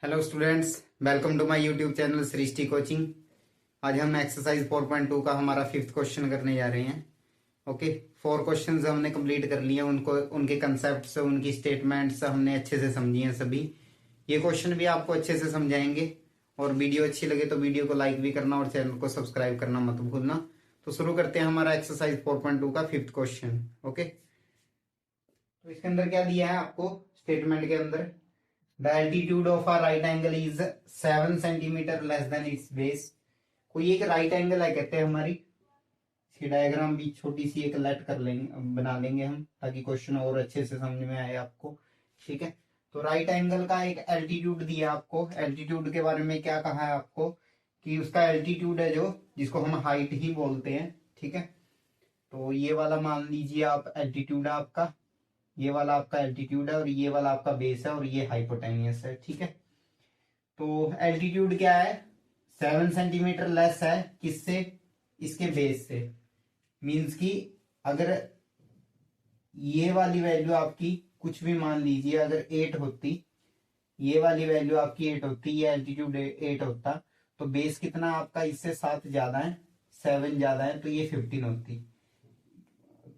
Hello students, welcome to my YouTube channel Srishti coaching. आज हम exercise 4.2 का हमारा 5th क्वेश्चन करने जा रहे हैं। ओके, 4 क्वेश्चंस हमने कंप्लीट कर लिए। उनको उनके कंसेप्ट्स, उनकी स्टेटमेंट्स हमने अच्छे से समझी हैं सभी। ये क्वेश्चन भी आपको अच्छे से समझाएंगे। और वीडियो अच्छी लगे तो वीडियो को लाइक भी करना और चैनल को सब्सक्राइब करना मत भूलना। तो शुरू करते हैं हमारा एक्सरसाइज 4.2 का 5th क्वेश्चन। ओके, तो इसके अंदर क्या दिया है आपको स्टेटमेंट के अंदर? The altitude of a right angle is 7 centimetre less than its base। कोई एक राइट एंगल है कहते हैं हमारी। इसकी डायग्राम भी छोटी सी एक लेट कर लेंगे, बना लेंगे हम, ताकि क्वेश्चन और अच्छे से समझ में आए आपको। ठीक है, तो राइट एंगल का एक एल्टीट्यूड दिया आपको। एल्टीट्यूड के बारे में क्या कहा है आपको कि उसका एल्टीट्यूड है जो, जिसको हम हाइट ही बोलते हैं। ठीक है, तो ये वाला मान लीजिए आप एल्टीट्यूड है आपका, ये वाला आपका एल्टीट्यूड है और ये वाला आपका बेस है और ये हाइपोटेनियस है। ठीक है, तो एल्टीट्यूड क्या है? 7 सेंटीमीटर लेस है किससे? इसके बेस से। मींस कि अगर ये वाली वैल्यू आपकी कुछ भी मान लीजिए, अगर 8 होती, ये वाली वैल्यू आपकी 8 होती, ये एल्टीट्यूड 8 होता, तो बेस कितना आपका इससे 7 ज्यादा है, 7 ज्यादा है, तो ये 15 होती।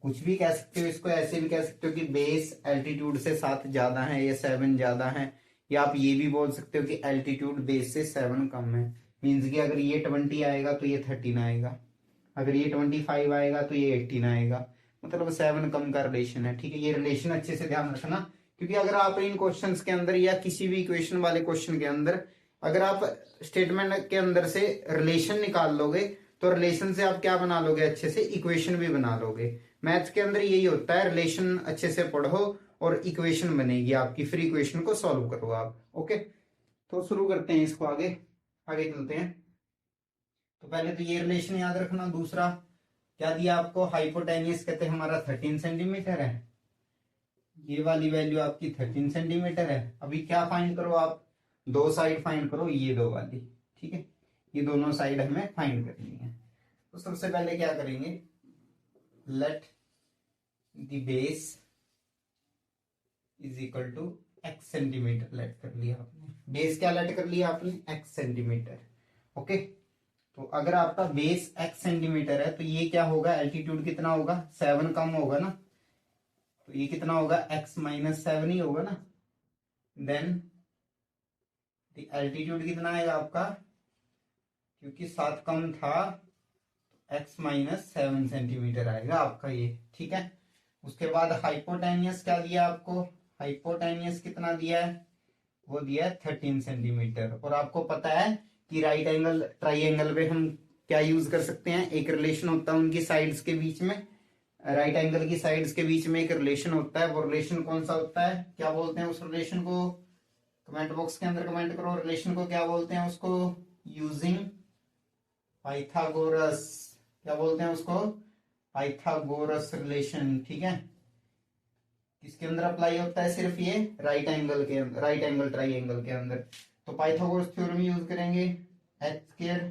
कुछ भी कह सकते हो इसको, ऐसे भी कह सकते हो कि बेस एल्टीट्यूड से 7 ज्यादा है, ये 7 ज्यादा है। या आप ये भी बोल सकते हो कि एल्टीट्यूड बेस से 7 कम है। मीन्स कि अगर ये 20 आएगा तो ये 13 आएगा, अगर ये 25 आएगा तो ये 18 आएगा। मतलब 7 कम का रिलेशन है। ठीक है, ये रिलेशन अच्छे से ध्यान रखना, क्योंकि अगर आप इन क्वेश्चंस के अंदर या किसी भी इक्वेशन वाले क्वेश्चन के अंदर अगर आप स्टेटमेंट के अंदर से रिलेशन निकाल लोगे तो रिलेशन से आप क्या बना लोगे? अच्छे से इक्वेशन भी बना लोगे। मैथ्स के अंदर यही होता है, रिलेशन अच्छे से पढ़ो और इक्वेशन बनेगी आपकी, फिर इक्वेशन को सॉल्व करो आप। ओके, तो शुरू करते हैं इसको, आगे आगे चलते हैं। तो पहले तो ये रिलेशन याद रखना। दूसरा क्या दिया आपको? हाइपोटेनियस कहते हैं हमारा 13 सेंटीमीटर है। ये वाली वैल्यू आपकी 13 सेंटीमीटर है। अभी क्या फाइंड करो आप? दो साइड फाइंड करो, ये दो वाली। ठीक है, ये दोनों साइड हमें फाइंड करनी है। तो सबसे पहले क्या करेंगे? Let the base is equal to x centimetre let कर लिया आपने। बेस क्या लेट कर लिया आपने? x centimetre. ओके, तो अगर आपका बेस x सेंटीमीटर है तो ये क्या होगा? एल्टीट्यूड कितना होगा? 7 कम होगा ना, तो ये कितना होगा? x माइनस 7 ही होगा ना। देन एल्टीट्यूड कितना आएगा आपका? क्योंकि 7 कम था, x माइनस 7 सेंटीमीटर आएगा आपका ये। ठीक है, उसके बाद हाइपोटेनियस क्या दिया आपको? हाइपोटेनियस कितना दिया है? वो दिया है 13 सेंटीमीटर। और आपको पता है कि राइट एंगल ट्राइंगल पे हम क्या यूज कर सकते हैं? एक रिलेशन होता है उनकी साइड्स के बीच में, राइट एंगल की साइड्स के बीच में एक रिलेशन होता है। वो रिलेशन कौन सा होता है? क्या बोलते हैं उस रिलेशन को? कमेंट बॉक्स के अंदर कमेंट करो, रिलेशन को क्या बोलते हैं उसको? Using Pythagoras. क्या बोलते हैं उसको? Pythagoras relation. ठीक है, किसके अंदर अप्लाई होता है? सिर्फ ये राइट एंगल के, राइट एंगल ट्राइंगल के अंदर। तो पाइथागोरस थ्योरम यूज करेंगे, h square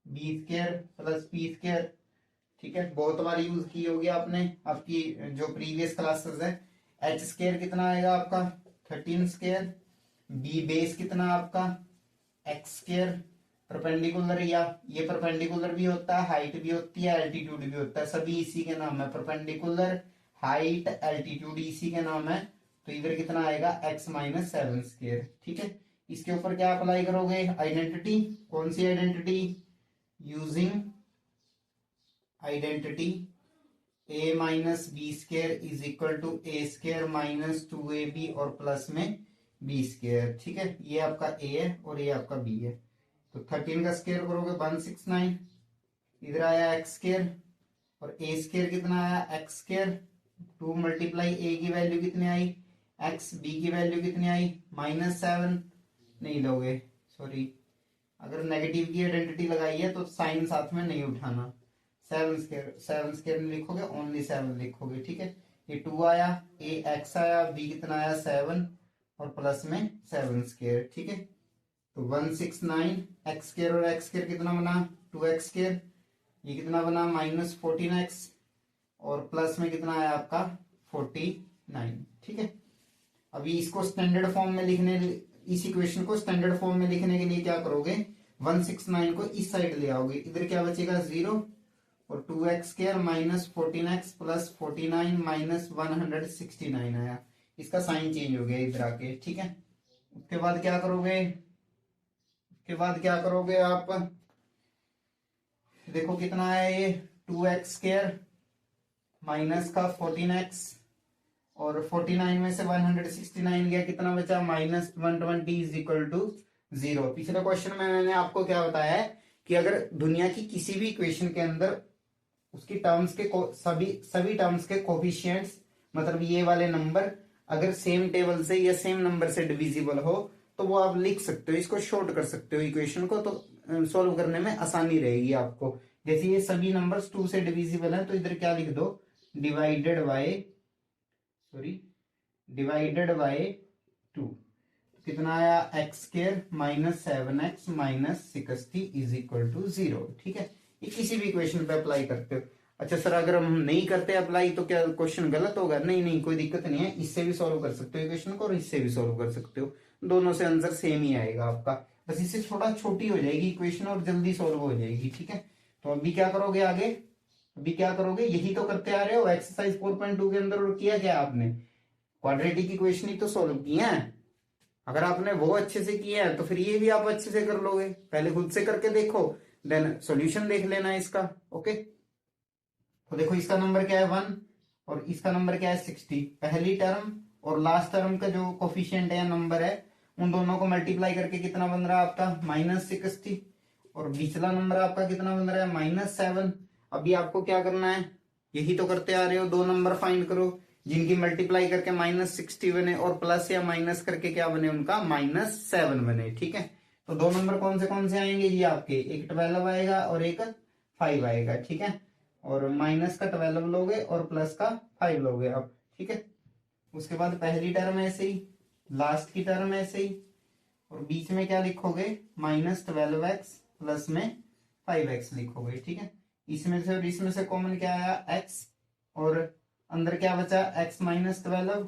b square plus p square. ठीक है, बहुत बार यूज की होगी आपने, आपकी जो प्रीवियस क्लासेस है। एच स्क्वायर कितना आएगा आपका? 13 स्क्वायर। बी बेस कितना आपका? X square. परपेंडिकुलर, या ये परपेंडिकुलर भी होता है, हाइट भी होती है, एल्टीट्यूड भी होता है, सभी इसी के नाम है। परपेंडिकुलर, हाइट, एल्टीट्यूड इसी के नाम है। तो इधर कितना आएगा? x minus 7 square. ठीक है, इसके ऊपर क्या अप्लाई करोगे? आइडेंटिटी। कौन सी identity? Using identity a minus b square is equal to a square minus 2ab और प्लस में बी स्क्वायर। ठीक है, ये आपका a है और ये आपका b है। तो 13 का स्क्वायर करोगे 169, इधर आया एक्स स्क्वायर और ए स्क्वायर कितना आया? X square. 2 मल्टीप्लाई ए की वैल्यू कितनी आई? एक्स। बी की वैल्यू कितनी आई? -7। नहीं लोगे, सॉरी, अगर नेगेटिव की आइडेंटिटी लगाई है तो साइन साथ में नहीं उठाना। 7 स्क्वायर में लिखोगे, ओनली 7 लिखोगे। ठीक है, ये 2 आया, ए एक्स आया, बी कितना आया? 7 और प्लस में 7 स्क्वायर। ठीक है, तो 169 एक्स स्क्वायर और एक्स स्क्वायर कितना बना? 2x square. ये कितना बना? -14x और प्लस में कितना आया आपका? 49। ठीक है, अभी इसको स्टैंडर्ड फॉर्म में लिखने इस इक्वेशन को स्टैंडर्ड फॉर्म में लिखने के लिए क्या करोगे, 169 को इस साइड ले आओगे, इधर क्या बचेगा 0 और 2x² minus 14x plus 49 minus 169 आया, इसका साइन चेंज हो गया इधर आके, ठीक है। उसके बाद क्या करोगे, उसके बाद क्या करोगे आप, देखो कितना आया ये 2x² माइनस का 14x और 49 में से 169 गया, कितना बचा माइनस 120 इज इक्वल टू 0। पिछले क्वेश्चन में मैंने आपको क्या बताया है कि अगर दुनिया की किसी भी इक्वेशन के अंदर उसकी टर्म्स के सभी टर्म्स के कोफिशिएंट्स, मतलब ये वाले नंबर अगर सेम टेबल से या सेम नंबर से डिविजिबल हो तो वो आप लिख सकते हो, इसको शॉर्ट कर सकते हो इक्वेशन को, तो सॉल्व करने में आसानी रहेगी आपको। जैसे ये सभी नंबर्स 2 से डिविजिबल हैं तो इधर क्या लिख दो, डिवाइडेड बाय 2, कितना आया x² minus 7x minus 60 is equal to 0, ठीक है। ये किसी भी इक्वेशन पे अप्लाई करते हो। अच्छा सर अगर हम नहीं करते अप्लाई तो क्या क्वेश्चन गलत होगा, नहीं नहीं कोई दिक्कत नहीं है, इससे भी सॉल्व कर सकते हो इक्वेशन को और इससे भी सॉल्व कर सकते हो, दोनों से आंसर सेम ही आएगा आपका, बस इससे थोड़ा छोटी हो जाएगी इक्वेशन और जल्दी सॉल्व हो जाएगी, ठीक है। तो अभी क्या करोगे आगे, अभी क्या करोगे, यही तो करते आ रहे हो एक्सरसाइज 4.2 के अंदर, और किया क्या आपने, क्वाड्रेटिक इक्वेशन ही तो सॉल्व किया है। अगर आपने वो अच्छे से किया है तो फिर ये भी आप अच्छे से कर लोगे, पहले खुद से करके देखो देन सॉल्यूशन देख लेना इसका, ओके। तो देखो इसका नंबर क्या है 1 और इसका नंबर क्या है 60, पहली टर्म और लास्ट टर्म का जो कोफिशिएंट है नंबर है उन दोनों को मल्टीप्लाई करके कितना बन रहा है आपका -60, और बीचला नंबर आपका कितना बन रहा है -7। अभी आपको क्या करना है, यही तो करते आ रहे हो, दो नंबर फाइंड करो जिनकी मल्टीप्लाई करके -60 बने और प्लस या माइनस करके क्या बने उनका -7 बने, ठीक है। तो दो नंबर कौन से आएंगे जी आपके, एक 12 आएगा और एक 5 आएगा, ठीक है। और माइनस का 12 लोगे और प्लस का 5 लोगे आप, ठीक है। उसके बाद पहली टर्म ऐसे ही, लास्ट की टर्म ऐसे ही, और बीच में क्या लिखोगे -12x प्लस में 5x लिखोगे, ठीक है। इसमें से और इसमें से कॉमन क्या आया x, और अंदर क्या बचा x -12,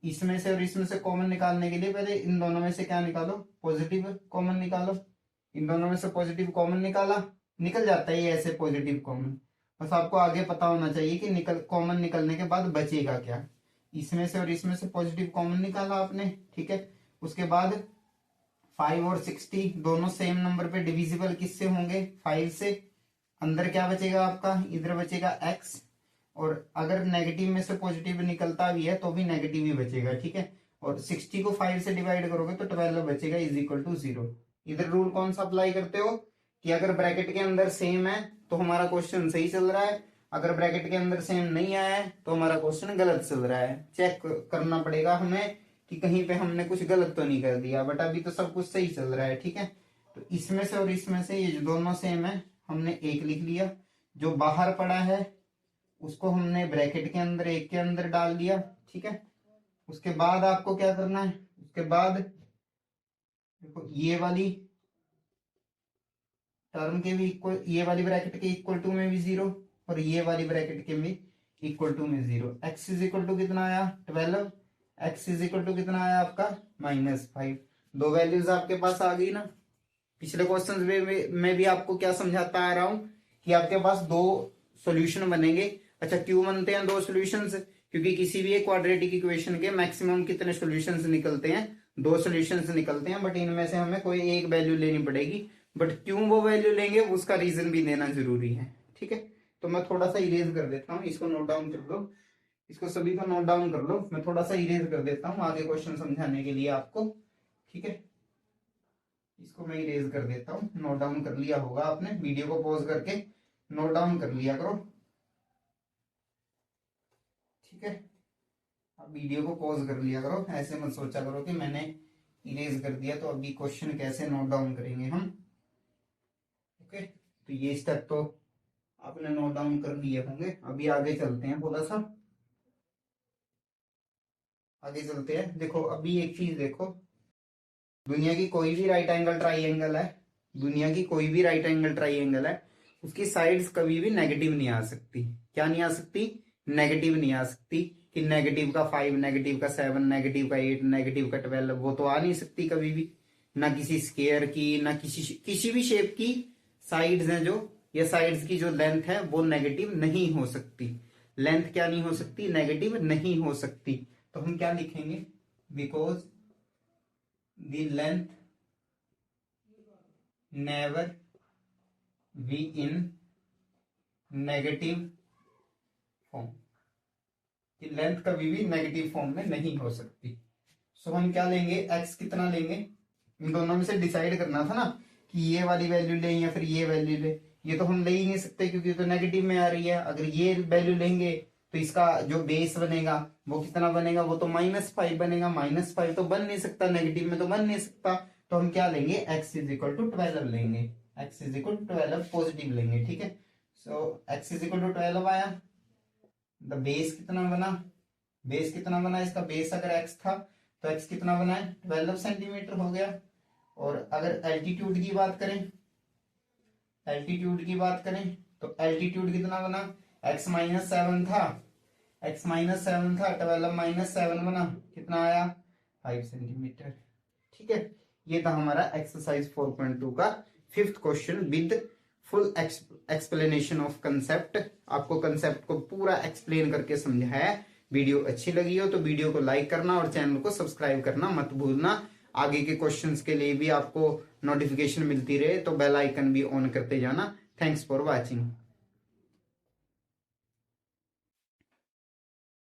इसमें से और इसमें से कॉमन निकालने के लिए पहले इन दोनों में से क्या निकालो, पॉजिटिव कॉमन निकालो, इन दोनों में से पॉजिटिव कॉमन निकल जाता है ये ऐसे पॉजिटिव कॉमन, बस आपको आगे पता होना चाहिए कि कॉमन निकलने के बाद बचेगा क्या। इसमें से और इसमें से पॉजिटिव कॉमन निकाला आपने, ठीक है। उसके बाद 5 और 60 दोनों सेम नंबर पे डिविजिबल किससे होंगे, 5 से, अंदर क्या बचेगा आपका, इधर बचेगा x, और अगर नेगेटिव में से पॉजिटिव निकलता भी है तो भी नेगेटिव ही बचेगा, ठीक है। और 60 को 5 से डिवाइड करोगे तो 12 बचेगा इज इक्वल टू 0। इधर रूल कौन सा अप्लाई करते हो कि अगर ब्रैकेट के अंदर सेम है तो हमारा क्वेश्चन सही चल रहा है, अगर ब्रैकेट के अंदर सेम नहीं आया है तो हमारा क्वेश्चन गलत चल रहा है। चेक करना पड़ेगा हमें कि कहीं पे हमने कुछ गलत तो नहीं कर दिया, बट अभी तो सब कुछ सही चल रहा है, ठीक है। तो इसमें से और इसमें से ये जो दोनों सेम है हमने एक लिख लिया, जो बाहर पड़ा है उसको हमने ब्रैकेट के अंदर एक के अंदर डाल दिया, ठीक है। उसके बाद आपको क्या करना है, उसके बाद देखो ये वाली टर्म के भी इक्वल, ये वाली ब्रैकेट के इक्वल टू में भी 0 और ये वाली ब्रैकेट के भी इक्वल टू में 0। x इज इक्वल टू कितना आया 12, x इज इक्वल टू कितना आया आपका -5। दो वैल्यूज आपके पास आ गई ना। पिछले क्वेश्चन में भी आपको क्या समझाता आ रहा हूं कि आपके पास दो सॉल्यूशन बनेंगे। अच्छा क्यों बनते हैं दो सॉल्यूशंस, क्योंकि किसी भी एक क्वाड्रेटिक इक्वेशन के मैक्सिमम कितने सॉल्यूशंस निकलते हैं, दो सॉल्यूशंस निकलते हैं, बट इनमें से हमें कोई एक वैल्यू लेनी पड़ेगी, बट क्यों वो वैल्यू लेंगे उसका रीजन भी देना जरूरी है, ठीक है। तो मैं थोड़ा सा इरेज कर देता हूँ, इसको नोट डाउन कर लो, इसको सभी को नोट डाउन कर लो, मैं थोड़ा सा इरेज कर देता हूँ आगे क्वेश्चन समझाने के लिए आपको, ठीक है। इसको मैं इरेज कर देता हूँ, नोट डाउन कर लिया होगा आपने, वीडियो को पॉज करके नोट डाउन कर लिया करो, ठीक है। अब वीडियो को पॉज कर लिया करो, ऐसे मत सोचा करो कि मैंने इरेज कर दिया तो अभी क्वेश्चन कैसे नोट डाउन करेंगे हम, ओके। तो ये स्टेप तो आपने नोट डाउन कर लिए होंगे। अभी आगे चलते हैं, थोड़ा सा आगे चलते हैं। देखो अभी एक चीज देखो, दुनिया की कोई भी राइट एंगल ट्राइंगल है, दुनिया की कोई भी राइट एंगल ट्राइंगल है, उसकी साइड्स कभी भी नेगेटिव नहीं आ सकती। क्या नहीं आ सकती, नेगेटिव नहीं आ सकती। कि नेगेटिव का 5, नेगेटिव का 7, नेगेटिव का 8, नेगेटिव का 12, वो तो आ नहीं सकती कभी भी। ना किसी स्क्वायर की, ना किसी भी शेप की साइड्स हैं जो, या साइड्स की जो लेंथ है वो नेगेटिव नहीं हो सकती। लेंथ क्या नहीं हो सकती? नेगेटिव नहीं हो सकती। तो हम क्या लिखेंगे? Because the length never be in negative form, कि लेंथ कभी भी नेगेटिव फॉर्म में नहीं हो सकती। सो हम क्या लेंगे? एक्स कितना लेंगे? इन दोनों में से डिसाइड करना था ना कि ये वाली वैल्यू लें या फिर ये वैल्यू ले। ये तो हम ले ही नहीं सकते क्योंकि ये तो नेगेटिव में आ रही है। अगर ये वैल्यू लेंगे तो इसका जो बेस बनेगा वो कितना बनेगा? वो तो -5 बनेगा। -5 तो बन नहीं सकता, नेगेटिव में तो बन नहीं सकता। तो हम क्या लेंगे? x इज इक्वल टू 12 लेंगे। x is equal to 12 positive लेंगे, ठीक है। So x is equal to 12 आया। द बेस कितना बना? बेस कितना बना? इसका बेस अगर x था तो x कितना बना है? 12 सेंटीमीटर हो गया। और अगर एल्टीट्यूड की बात करें, एल्टीट्यूड की बात करें तो एल्टीट्यूड कितना बना? x -7 था, x -7 था, 12 -7 बना, कितना आया? 5 सेंटीमीटर, ठीक है। ये था हमारा एक्सरसाइज 4.2 का 5th question with full explanation of concept. आपको कंसेप्ट को पूरा एक्सप्लेन करके समझाया। वीडियो अच्छी लगी हो तो वीडियो को लाइक करना और चैनल को सब्सक्राइब करना मत भूलना। आगे के क्वेश्चंस के लिए भी आपको नोटिफिकेशन मिलती रहे तो बेल आइकन भी ऑन करते जाना। Thanks for watching.